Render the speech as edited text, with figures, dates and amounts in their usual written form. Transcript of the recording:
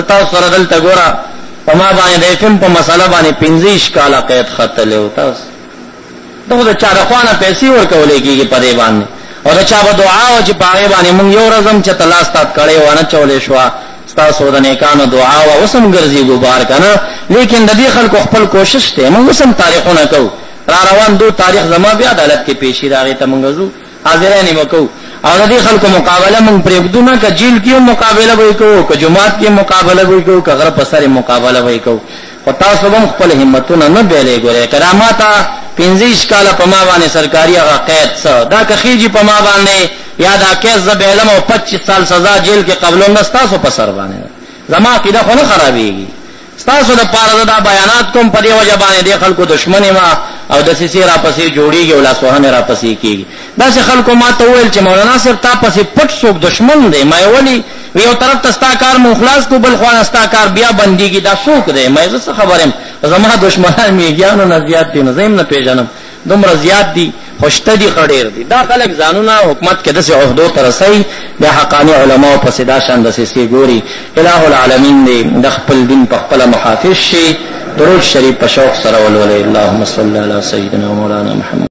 تاسو سره دلته ګوره په ما باندې د افم په مسله باندې 15 کاله قید ختلې و تاسو دغه چا د خوانه پیسې ورکولې کېږي په دې باندې او د چا به دعا او چې په هغې باندې مونږ یو رزم چې تلاس تات کړی وانه چولې شوه ستاسو د نیکانو دعا وه اوس هم ګرځي ګبار که نه لیکن د دې خلکو خپل کوشش دی مونږ اوس هم تاریخونه کوو را روان 2 تاریخ زما بیا عدالت کې پیشي د هغې ته مونږ ځو حاضران یې به کوو او د دې خلکو مقابله مونږ پرېږدو نه که جیل کې هم مقابله به یې کوو که جومات کې مقابله به یې کوو که غره په سر یې مقابله به یې کوو خو تاسو به هم خپل همتونه نه بیلې ګورئ که دا ما ته 15 کاله په ما باندې سرکاري هغه قید څه دا که خېجي په ما باندې یا دا کیس زه بیلم او 25 سال سزا جیل کې قبلوم نه ستاسو په سر باندې زما عقیده خو نه خرابېږي ستاسو د پاره دا بیانات کوم په دې وجه باندې د خلکو دشمن ما او د سیسي را پسې جوړیږي او لاسوهنه را پسې کیږي داسې خلکو ما ته وویل چې مولانا صاحب تا پسې پټ څوک دشمن دی ما ولی یو طرف ته ستا کار مو خلاص کو بل خوا ستا کار بیا بنديږي دا څوک دی مې زه خبرم زما دشمنان میږیانو نه زیات دي نه زم نه پیژنم دومره زیات دي خوشته دي خډیر دي دا خلک ځانونه حکومت کې داسې عہدو ته رسوي د حقاني علماو پسې دا شان داسې ګوري الہ العالمین دی د خپل دین په خپله محافظ شي درود شریف په شوق سره ولولئ اللهم صل علی سیدنا مولانا محمد